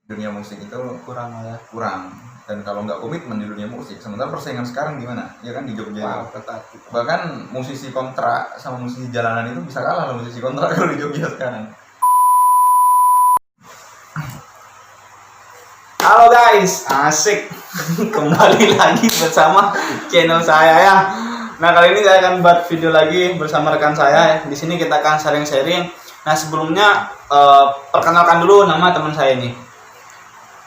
dunia musik itu kurang ya. kurang, dan kalau nggak komitmen di dunia musik, sementara persaingan sekarang gimana ya kan di Jogja Wow, itu. ketat gitu. Bahkan musisi kontrak sama musisi jalanan itu bisa kalah loh musisi kontrak kalau di Jogja sekarang. Halo guys, asik. Kembali lagi bersama channel saya ya. Nah, kali ini saya akan buat video lagi bersama rekan saya. Di sini kita akan sharing-sharing. Nah, sebelumnya perkenalkan dulu nama teman saya ini.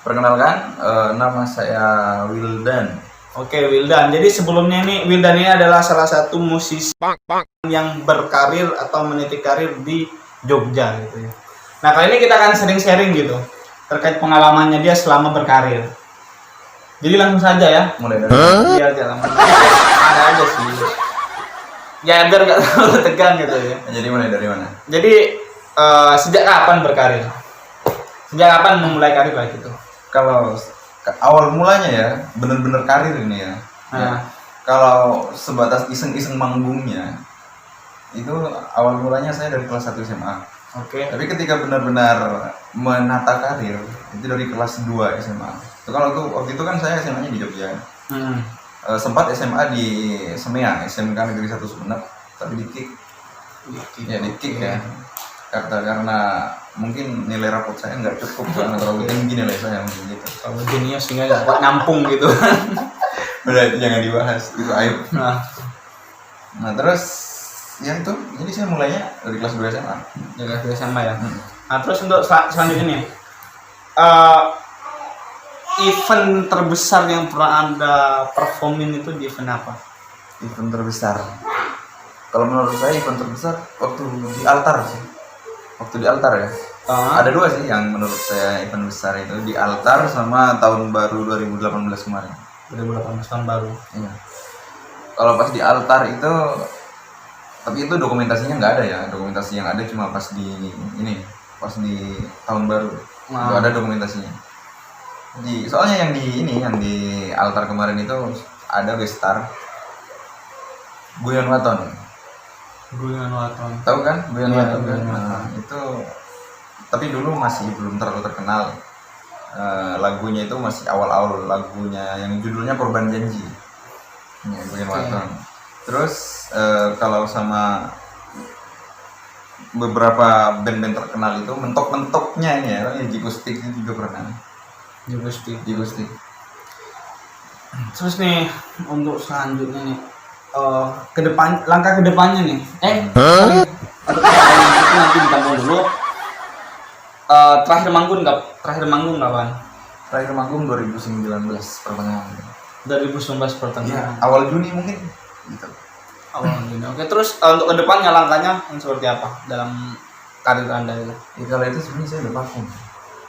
Perkenalkan, nama saya Wildan. Oke, Wildan. Jadi sebelumnya ini Wildan ini adalah salah satu musisi yang berkarir atau meniti karir di Jogja gitu ya. Nah, kali ini kita akan sharing-sharing gitu terkait pengalamannya dia selama berkarir. Jadi langsung saja ya. Mulai dari Biar jalan ada aja sih. Ya biar nggak terlalu tegang gitu ya. jadi mulai dari mana? Jadi sejak kapan berkarir? Sejak kapan memulai karir kayak gitu? Kalau awal mulanya ya bener-bener karir ini ya. Nah. Kalau sebatas iseng-iseng manggungnya itu awal mulanya saya dari kelas 1 SMA. Oke. Tapi ketika benar-benar menata karir itu dari kelas 2 SMA. Itu kalau tuh waktu itu kan saya SMA-nya di Jogja. Sempat SMA di Semea, SMK Negeri 1 Sumenep, tapi di kick. Ya di kick ya. Karena mungkin nilai rapot saya nggak cukup karena terlalu tinggi nilai saya mungkin gitu. Kalau jenius sehingga nggak kuat nampung gitu. Udah itu jangan dibahas, itu aib. Nah terus ya itu, jadi saya mulainya dari kelas 2 SMA. Ya kelas sama ya. Nah terus untuk selanjutnya nih, event terbesar yang pernah Anda performin itu di event apa? Event terbesar, kalau menurut saya event terbesar waktu di altar sih. Waktu di altar ya. Ada dua sih yang menurut saya event besar, itu di altar sama tahun baru 2018 kemarin. 2018 tahun baru. Iya. Kalau pas di altar itu, tapi itu dokumentasinya nggak ada ya. Dokumentasi yang ada cuma pas di pas di tahun baru. Itu ada dokumentasinya. Soalnya yang di altar kemarin itu ada gestar Guyon Waton. Guyon Waton. Tahu kan Guyon Waton kan? Guyon Waton. Nah, itu tapi dulu masih belum terlalu terkenal. Lagunya itu masih awal-awal, lagunya yang judulnya Korban Janji. Ya, Guyon Waton. Terus kalau sama beberapa band-band terkenal itu mentok-mentoknya ini ya, Jikustik itu juga pernah. Jikustik. Terus nih untuk selanjutnya nih, langkah kedepannya nih. Nanti ditambah dulu. Terakhir manggung kapan? Terakhir manggung 2019 pertengahan. 2019 pertengahan. Ya, awal Juni mungkin gitu. Awal Juni. Oke, terus untuk kedepannya langkahnya yang seperti apa dalam karir Anda itu? Ya, kalau itu sebenarnya saya udah vakum.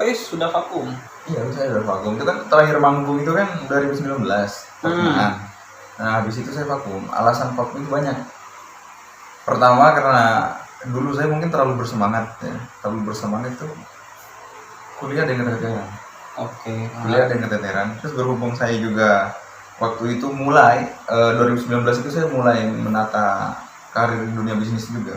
Sudah vakum. Iya, saya udah vakum. Itu kan terakhir manggung itu kan 2019 pertengahan. Nah, habis itu saya vakum. Alasan vakum itu banyak. Pertama karena dulu saya mungkin terlalu bersemangat ya. Terlalu bersemangat itu kuliah dengan keteteran. Oke. Kuliah dengan keteteran. Terus berhubung saya juga waktu itu mulai 2019 itu saya mulai menata karir di dunia bisnis juga.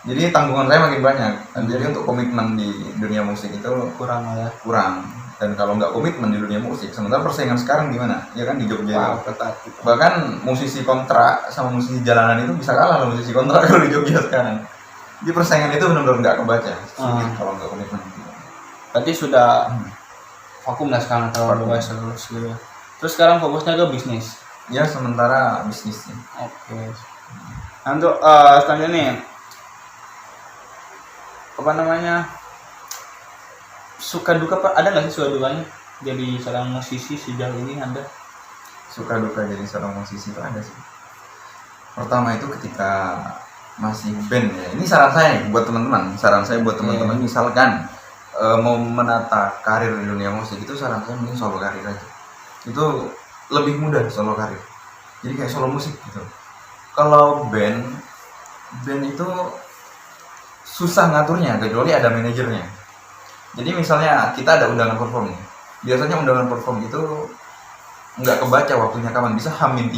Jadi tanggungan saya makin banyak. Jadi untuk komitmen di dunia musik itu kurang ya. Kurang. Dan kalau nggak komitmen di dunia musik, sementara persaingan sekarang gimana? Ya kan di Jogja. Wow, ketat gitu. Bahkan musisi kontrak sama musisi jalanan itu bisa kalah loh musisi kontrak kalau di Jogja sekarang. Jadi persaingan itu benar-benar nggak kebaca. Kalau nggak komitmen. Berarti sudah vakum lah sekarang kalau bebas terus gitu. Terus sekarang fokusnya ke bisnis. Ya sementara bisnisnya. Oke. Nah, untuk selanjutnya nih, apa namanya, suka duka ada nggak sih suka dukanya jadi seorang musisi sejauh ini Anda? Suka duka jadi seorang musisi itu ada sih. Pertama itu ketika masih band ya. Ini saran saya buat teman-teman. Misalkan mau menata karir di dunia musik, itu saran saya mending solo karir aja. Itu lebih mudah solo karir. Jadi kayak solo musik gitu. Kalau band itu susah ngaturnya kecuali ada manajernya. Jadi misalnya kita ada undangan perform. Biasanya undangan perform itu nggak kebaca waktunya kapan, bisa H-3.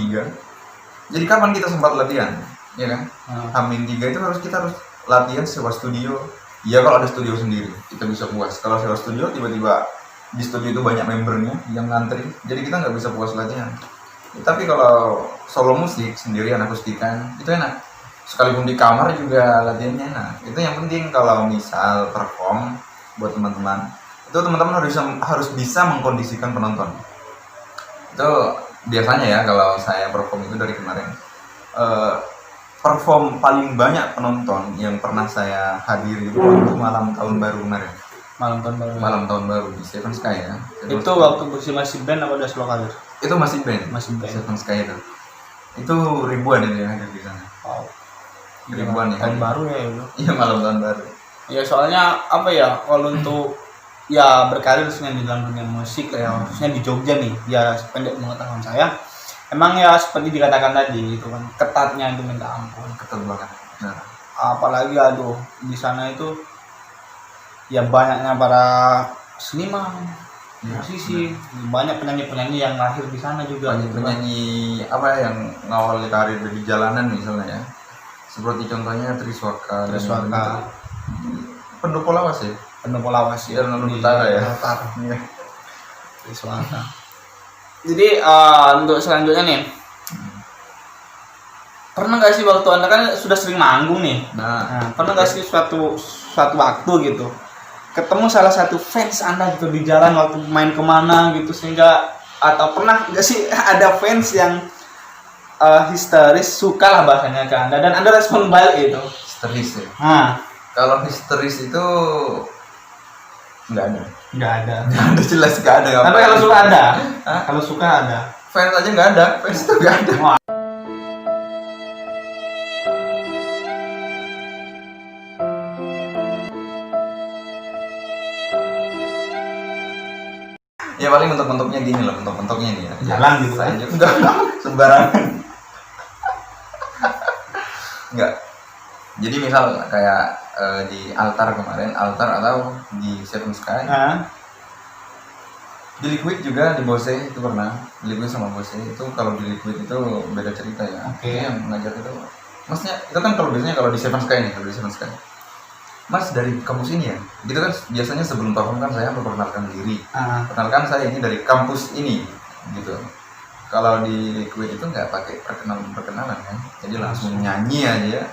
Jadi kapan kita sempat latihan, ya kan? H-3 itu kita harus latihan sewa studio. Ya kalau ada studio sendiri kita bisa puas. Kalau sewa studio tiba-tiba di studio itu banyak membernya yang ngantri, jadi kita nggak bisa puas latihan. Tapi kalau solo musik sendirian akustikan itu enak, sekalipun di kamar juga latihannya enak. Itu yang penting. Kalau misal perform buat teman-teman, itu teman-teman harus bisa mengkondisikan penonton. Itu biasanya ya kalau saya perform itu dari kemarin, perform paling banyak penonton yang pernah saya hadiri itu waktu malam tahun baru kemarin. Malam tahun baru di Seven Sky ya. Itu waktu masih band apa udah solo karir? Itu masih band. Seven Sky itu. Itu ribuan ini yang hadir di sana. Wow. Ribuan ya. Tahun baru ya itu. Iya, malam tahun baru. Ya soalnya apa ya, kalau untuk ya berkarir khususnya di dalam dunia musik ya, khususnya di Jogja nih, ya sependek pengetahuan saya, emang ya seperti dikatakan tadi itu kan, ketatnya itu minta ampun. Ketat banget. Nah. Apalagi aduh di sana itu ya banyaknya para seniman, musisi, banyak penyanyi-penyanyi yang lahir di sana juga. Banyak penyanyi apa yang ngawali karir dari jalanan misalnya ya. Seperti contohnya Triswaka. Pendopo Lawas ya. Pendopo Lawas ya, Alun Utara ya. Iya. Triswaka. Jadi untuk selanjutnya nih, pernah nggak sih waktu Anda kan sudah sering manggung nih? Nah, pernah nggak sih suatu waktu gitu ketemu salah satu fans Anda gitu di jalan waktu main kemana gitu, sehingga atau pernah nggak sih ada fans yang histeris, suka lah bahasanya ke Anda dan Anda respon balik itu? Histeris ya. Kalau histeris itu nggak ada. Nggak ada, jelas nggak ada. Tapi kalau suka ada. Kalau suka ada. Fans aja nggak ada, fans itu nggak ada. Wah. Ya paling mentok-mentoknya gini loh, mentok-mentoknya nih ya. Jalan gitu kan? Enggak, sembarangan. Enggak. Jadi misal kayak di altar kemarin, altar atau di Seven Sky. Di Liquid juga, di Bose itu pernah. Di Liquid sama Bose itu, kalau di Liquid itu beda cerita ya. Oke. Yang ngajak itu, maksudnya itu kan kalau biasanya kalau di Seven Sky nih, kalau di Seven Sky, Mas dari kampus ini ya, gitu kan biasanya sebelum perform kan saya memperkenalkan diri, perkenalkan saya ini dari kampus ini, gitu. Kalau di Liquid itu nggak pakai perkenalan kan, jadi langsung nyanyi aja ya.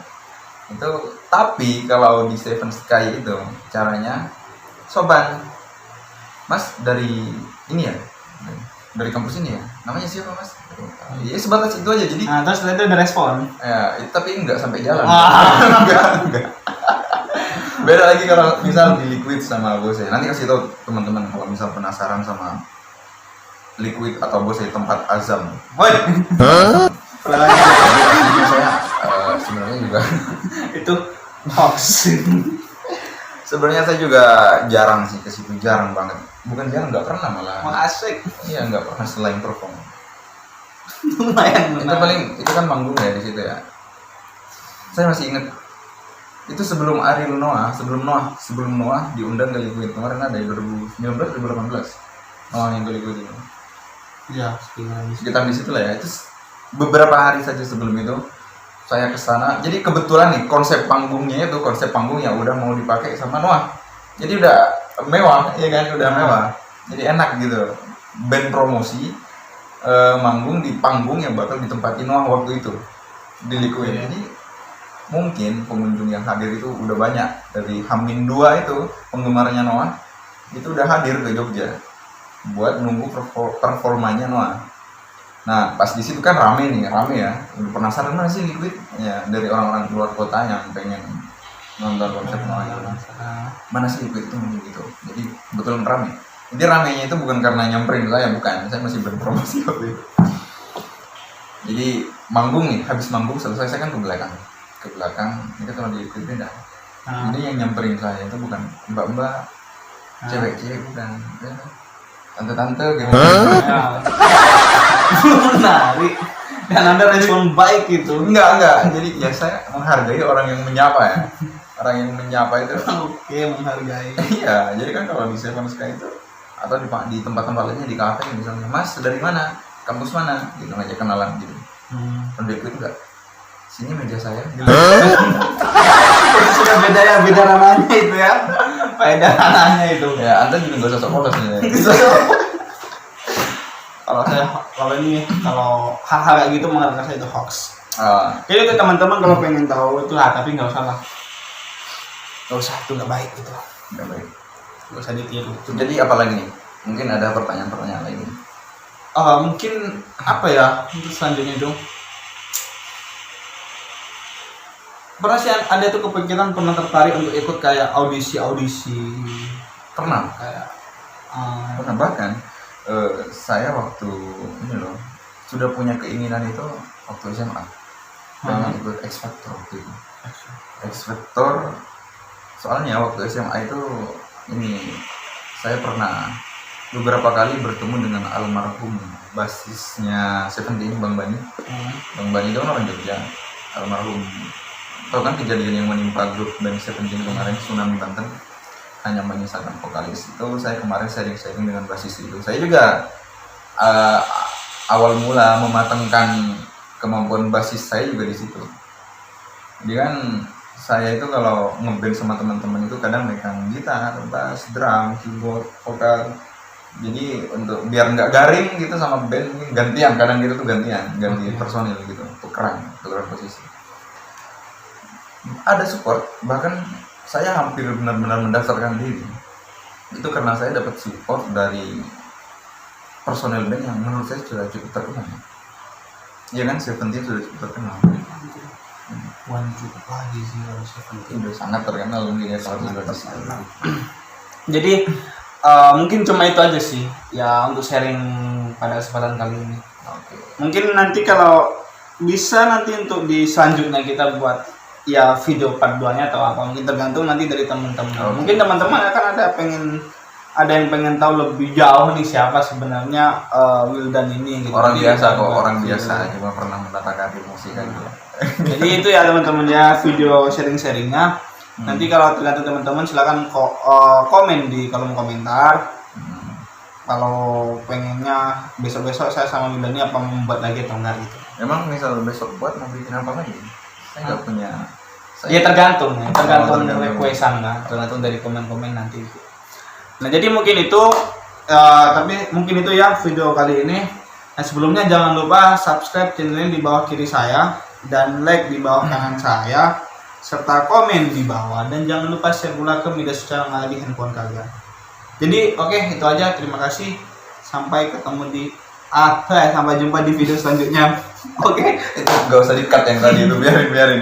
Itu tapi kalau di Seven Sky itu caranya soban, Mas dari ini ya, dari kampus ini ya, namanya siapa Mas? Ya sebatas itu aja jadi. Terus itu udah respon. Ya, tapi nggak sampai jalan. Enggak. Beda lagi kalau misal di Liquid sama Bose. Nanti kasih tahu teman-teman kalau misal penasaran sama Liquid atau Bose tempat azam. Woi. Saya sebenarnya juga itu hoax. Sebenarnya saya juga jarang sih ke situ, jarang banget. Bukan jarang, nggak pernah malah. Asik. Iya, nggak pernah selain perform. Lumayan. Itu kan manggung ya di situ ya. Saya masih ingat itu sebelum Ariel Noah, sebelum Noah diundang ke Liquid kemarin ada di 2019 2018. Noah yang ke Liquid itu. Iya, sekitar di situ lah ya. Itu beberapa hari saja sebelum itu saya ke sana. Jadi kebetulan nih konsep panggungnya udah mau dipakai sama Noah. Jadi udah mewah, ya kan, udah mewah. Jadi enak gitu. Band promosi manggung di panggung yang bakal ditempati Noah waktu itu di Liquid. Jadi mungkin pengunjung yang hadir itu udah banyak dari Hamin 2 itu penggemarnya Noah itu udah hadir ke Jogja buat nunggu performanya Noah. Nah pas di situ kan rame ya, udah penasaran mana sih Liquid ya, dari orang-orang luar kota yang pengen nonton konser Noah itu. Mana sih Liquid itu gitu. Jadi kebetulan rame. Jadi ramenya itu bukan karena nyamperin saya, bukan, saya masih berpromosi waktu itu. Jadi manggung nih, habis manggung selesai saya kan ke belakang, ini kalau di Liquid beda. Ini yang nyamperin saya itu bukan mbak-mbak, cewek-cewek, bukan, tante-tante gitu. Menarik. Dan Anda respon baik gitu. Enggak. Jadi ya saya menghargai orang yang menyapa ya. Orang yang menyapa itu. Oke, menghargai. Iya, jadi kan kalau di Seven Sky itu atau di tempat-tempat lainnya di kafe misalnya, Mas dari mana? Kampus mana? Gitu aja kenalan gitu. Kalau di Liquid enggak. Sini meja saya. Sudah beda ya, beda namanya itu ya. faedah anaknya itu. Ya, Anda juga nggak usah sok polos ya. Kalau hal-hal kayak gitu menurut saya itu hoax. Ah, Jadi itu teman-teman kalau pengen tahu itu tapi nggak usah lah. Nggak usah, itu nggak baik gitu. nggak baik. Nggak usah ditiru. Jadi apa lagi nih? Mungkin ada pertanyaan-pertanyaan lagi. Mungkin apa ya untuk selanjutnya itu? Pernah sih ada tuh kepikiran pernah tertarik untuk ikut kayak audisi Pernah. kayak Pernah bahkan saya waktu ini loh sudah punya keinginan itu waktu SMA pengen ikut X Factor waktu itu. X Factor soalnya waktu SMA itu ini saya pernah beberapa kali bertemu dengan almarhum basisnya Seventeen Bang Bani. Bang Bani itu kan orang Jogja, almarhum. Tahu kan kejadian yang menimpa grup band Seventeen kemarin tsunami Banten hanya menyisakan vokalis. Itu saya kemarin sharing-sharing dengan basis itu. Saya juga awal mula mematangkan kemampuan basis saya juga di situ. Jadi kan saya itu kalau ngeband sama teman-teman itu kadang megang gitar, bass, drum, keyboard, vokal. Jadi untuk biar nggak garing gitu sama band gantian, kadang gitu tuh ganti personil gitu, tukeran posisi. Ada support, bahkan saya hampir benar-benar mendaftarkan diri. Itu karena saya dapat support dari personel band yang menurut saya sudah cukup terkenal. Iya kan, Seventeen sudah cukup terkenal. cukup lagi sih kalau Seventeen. Udah sangat terkenal mungkin ya kalau sudah terkenal. Jadi mungkin cuma itu aja sih ya untuk sharing pada kesempatan kali ini. Oke. Mungkin nanti kalau bisa nanti untuk di selanjutnya kita buat ya video part 2-nya atau apa, mungkin tergantung nanti dari teman-teman. Okay. Mungkin teman-teman akan ada yang pengen tahu lebih jauh nih siapa sebenarnya Wildan ini gitu. Orang Jadi, biasa kok, orang biasa cuma pernah menata karir musik kan gitu. Jadi itu ya teman-teman ya video sharing-sharingnya. Nanti kalau tergantung teman-teman silakan komen di kolom komentar. Kalau pengennya besok-besok saya sama Wildan ini apa membuat lagi atau enggak gitu. Emang misal besok buat mau bikin apa lagi? Saya nggak punya. Ya tergantung tergantung. requestan kan, tergantung dari komen-komen nanti. Nah jadi mungkin itu, tapi mungkin itu ya video kali ini. Nah sebelumnya jangan lupa subscribe channel ini di bawah kiri saya dan like di bawah kanan saya serta komen di bawah dan jangan lupa share pula ke media sosial yang ada di handphone kalian. Jadi oke, itu aja, terima kasih, sampai ketemu di sampai jumpa di video selanjutnya. Oke. Itu nggak usah di cut yang tadi itu biarin.